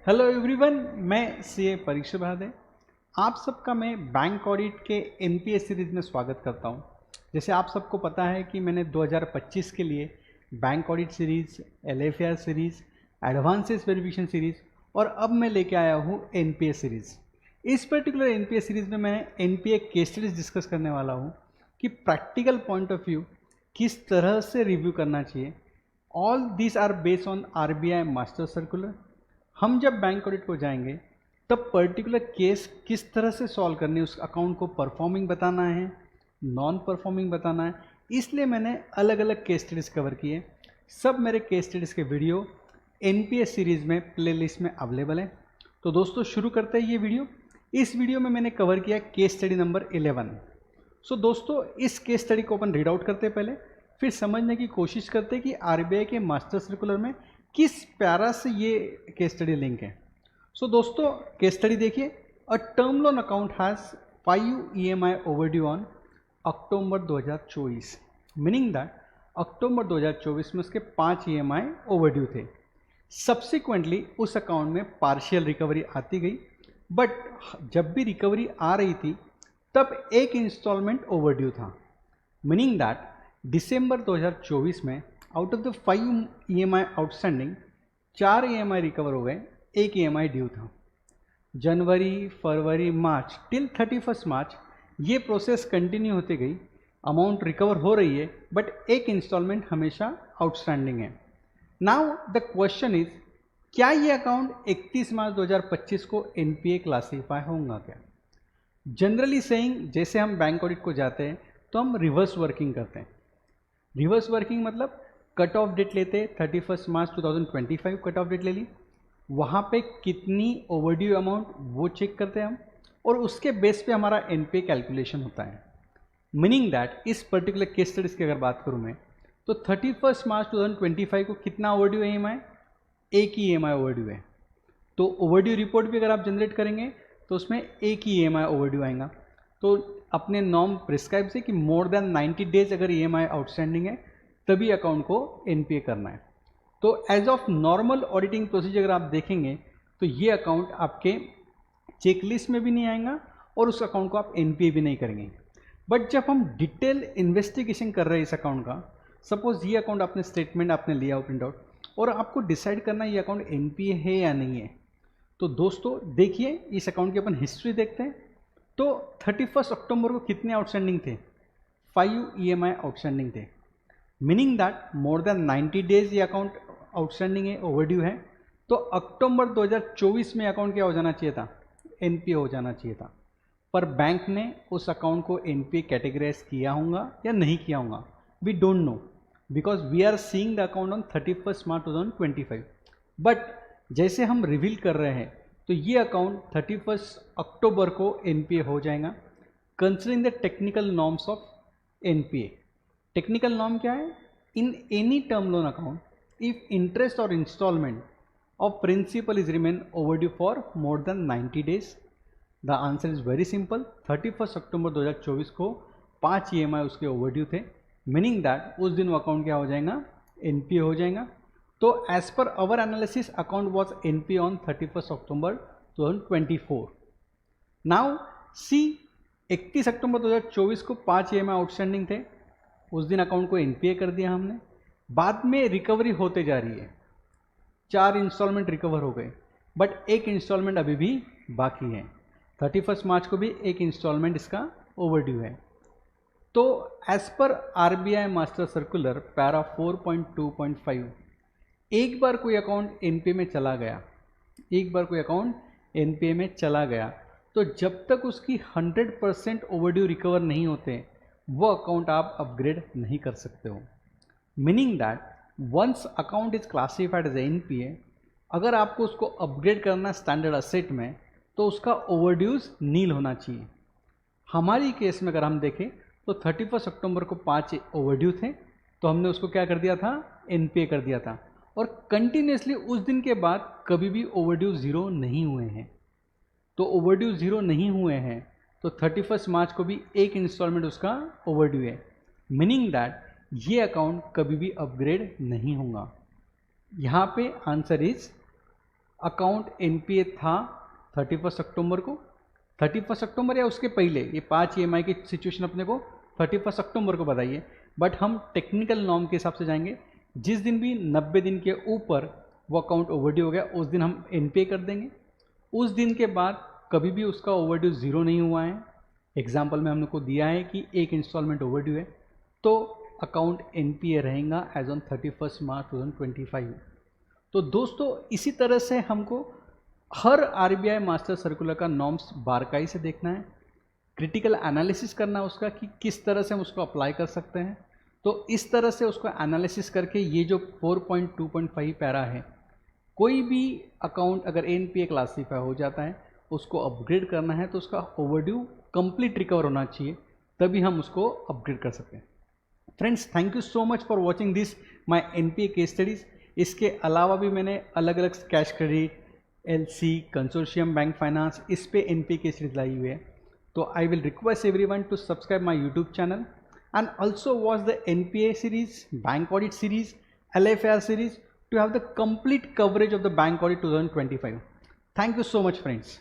Hello everyone, मैं CA परीक्षा भारद्वाज। आप सबका मैं बैंक ऑडिट के एनपीएस सीरीज़ में स्वागत करता हूं। जैसे आप सबको पता है कि मैंने 2025 के लिए bank audit series, LFR series, advances verification series और अब मैं लेके आया हूं एनपीएस सीरीज़। इस पर्टिकुलर एनपीएस सीरीज़ में मैं एनपीए केस स्टडीज डिस्कस करने वाला हूँ कि प्रैक्टिकल पॉइंट ऑफ व्यू किस तरह से रिव्यू करना चाहिए। All this are based on RBI master circular. हम जब बैंक ऑडिट को जाएंगे तब पर्टिकुलर केस किस तरह से सॉल्व करनी है, उस अकाउंट को परफॉर्मिंग बताना है, नॉन परफॉर्मिंग बताना है, इसलिए मैंने अलग अलग केस स्टडीज़ कवर किए। सब मेरे केस स्टडीज़ के वीडियो एनपीएस सीरीज़ में प्लेलिस्ट में अवेलेबल है। तो दोस्तों शुरू करते हैं ये वीडियो। इस वीडियो में मैंने कवर किया केस स्टडी नंबर 11। सो दोस्तों इस केस स्टडी को अपन रीड आउट करते हैं पहले, फिर समझने की कोशिश करते हैं कि आरबीआई के मास्टर सर्कुलर में किस पैरा से ये केस स्टडी लिंक है। सो दोस्तों केस स्टडी देखिए। A term loan account has 5 EMI overdue on October 2024, meaning that October 2024 में उसके 5 EMI ओवरड्यू थे। सब्सिक्वेंटली उस अकाउंट में पार्शियल रिकवरी आती गई, बट जब भी रिकवरी आ रही थी तब एक इंस्टॉलमेंट ओवरड्यू था, मीनिंग दैट दिसंबर 2024 में out of the 5 EMI outstanding 4 EMI recover हो गए, 1 EMI ड्यू था। जनवरी, फरवरी, मार्च टिल 31 मार्च ये प्रोसेस कंटिन्यू होती गई। अमाउंट रिकवर हो रही है बट एक इंस्टॉलमेंट हमेशा आउटस्टैंडिंग है। नाउ द क्वेश्चन इज, क्या ये अकाउंट 31 मार्च 2025 को एनपीए क्लासीफाई होगा क्या? जनरली सेइंग, जैसे हम बैंक ऑडिट को जाते हैं तो हम रिवर्स वर्किंग करते हैं। रिवर्स वर्किंग मतलब कट ऑफ डेट लेते हैं, 31 मार्च 2025 कट ऑफ डेट ले ली, वहाँ पे कितनी ओवरड्यू अमाउंट वो चेक करते हैं हम, और उसके बेस पे हमारा एनपीए कैलकुलेशन होता है। मीनिंग दैट इस पर्टिकुलर केस स्टडीज़ की अगर बात करूँ मैं, तो 31 मार्च 2025 को कितना ओवरड्यू है EMI? एक ही EMI ओवरड्यू है। तो ओवरड्यू रिपोर्ट भी अगर आप जनरेट करेंगे तो उसमें एक ही EMI ओवरड्यू आएगा। तो अपने नॉर्म प्रिस्क्राइब से कि मोर देन 90 डेज अगर EMI आउटस्टैंडिंग है तभी अकाउंट को एनपीए करना है। तो as of normal auditing procedure अगर आप देखेंगे तो ये अकाउंट आपके चेकलिस्ट में भी नहीं आएगा और उस अकाउंट को आप एनपीए भी नहीं करेंगे। बट जब हम डिटेल इन्वेस्टिगेशन कर रहे हैं इस अकाउंट का, सपोज ये अकाउंट आपने स्टेटमेंट आपने लिया प्रिंट आउट और आपको डिसाइड करना है ये अकाउंट एनपीए है या नहीं है, तो दोस्तों देखिए इस अकाउंट की अपन हिस्ट्री देखते हैं। तो 31 अक्टूबर को कितने आउटस्टैंडिंग थे? 5 EMI आउटस्टैंडिंग थे, meaning that more than 90 days ये अकाउंट आउटस्टैंडिंग है, ओवरड्यू है। तो अक्टूबर 2024 में अकाउंट क्या हो जाना चाहिए था? एनपीए हो जाना चाहिए था। पर बैंक ने उस अकाउंट को एनपीए कैटेगराइज किया होगा या नहीं किया होगा, we don't know, because we are seeing the account on 31 March 2025। But जैसे हम रिवील कर रहे हैं तो ये अकाउंट 31 अक्टूबर को एनपीए हो जाएगा, considering the technical norms of NPA. Technical norm क्या है? In any term loan account if interest और instalment of principal is remain overdue for more than 90 days, the answer is very simple. 31 अक्टूबर 2024 को 5 EMI उसके overdue थे, meaning that उस दिन वो account क्या हो जाएगा? एनपीए हो जाएगा। तो as per our analysis account was NPA on 31 October 2024। Now see, 31 अक्टूबर 2024 को 5 EMI आउटस्टैंडिंग थे, उस दिन अकाउंट को एनपीए कर दिया हमने। बाद में रिकवरी होते जा रही है, 4 इंस्टॉलमेंट रिकवर हो गए, बट एक इंस्टॉलमेंट अभी भी बाकी है। 31 मार्च को भी एक इंस्टॉलमेंट इसका ओवरड्यू है। तो एज पर आरबीआई मास्टर सर्कुलर पैरा 4.2.5, एक बार कोई अकाउंट एनपीए में चला गया, एक बार कोई अकाउंट एनपीए में चला गया, तो जब तक उसकी 100% ओवरड्यू रिकवर नहीं होते वो अकाउंट आप अपग्रेड नहीं कर सकते हो। Meaning that once account is classified as NPA, अगर आपको उसको अपग्रेड करना स्टैंडर्ड असेट में तो उसका ओवरड्यूज नील होना चाहिए। हमारी केस में अगर हम देखें तो 31 अक्टूबर को 5 ओवरड्यू थे, तो हमने उसको क्या कर दिया था? एनपीए कर दिया था, और कंटिन्यूसली उस दिन के बाद कभी भी ओवरड्यू ज़ीरो नहीं हुए हैं। तो ओवरड्यू ज़ीरो नहीं हुए हैं तो 31 मार्च को भी एक इंस्टॉलमेंट उसका ओवरड्यू है, मीनिंग दैट ये अकाउंट कभी भी अपग्रेड नहीं होगा। यहाँ पे आंसर इज अकाउंट एनपीए था 31 अक्टूबर को, 31 अक्टूबर या उसके पहले, ये 5 ईएमआई की सिचुएशन अपने को 31 अक्टूबर को बताइए, बट हम टेक्निकल नॉर्म के हिसाब से जाएंगे। जिस दिन भी 90 दिन के ऊपर वो अकाउंट ओवरड्यू हो गया उस दिन हम एनपीए कर देंगे। उस दिन के बाद कभी भी उसका ओवरड्यू ज़ीरो नहीं हुआ है, एग्जाम्पल में हमने को दिया है कि एक इंस्टॉलमेंट ओवरड्यू है, तो अकाउंट एनपीए रहेगा एज ऑन 31 मार्च 2025। तो दोस्तों इसी तरह से हमको हर आरबीआई मास्टर सर्कुलर का नॉर्म्स बारकाई से देखना है, क्रिटिकल एनालिसिस करना है उसका कि किस तरह से हम उसको अप्लाई कर सकते हैं। तो इस तरह से उसको एनालिसिस करके ये जो 4.2.5 पैरा है, कोई भी अकाउंट अगर एनपीए क्लासीफाई हो जाता है उसको अपग्रेड करना है तो उसका ओवरड्यू कंप्लीट रिकवर होना चाहिए, तभी हम उसको अपग्रेड कर सकते हैं। Friends, thank you so much for watching this my NPA case studies. इसके अलावा भी मैंने अलग अलग cash credit, LC, consortium bank finance, इस पे एनपीए केस स्टडीज लाई हुई है। तो I will request everyone to subscribe my YouTube channel and also watch the NPA series, Bank Audit series, LFR series to have the complete coverage of the Bank Audit 2025. Thank you so much, friends.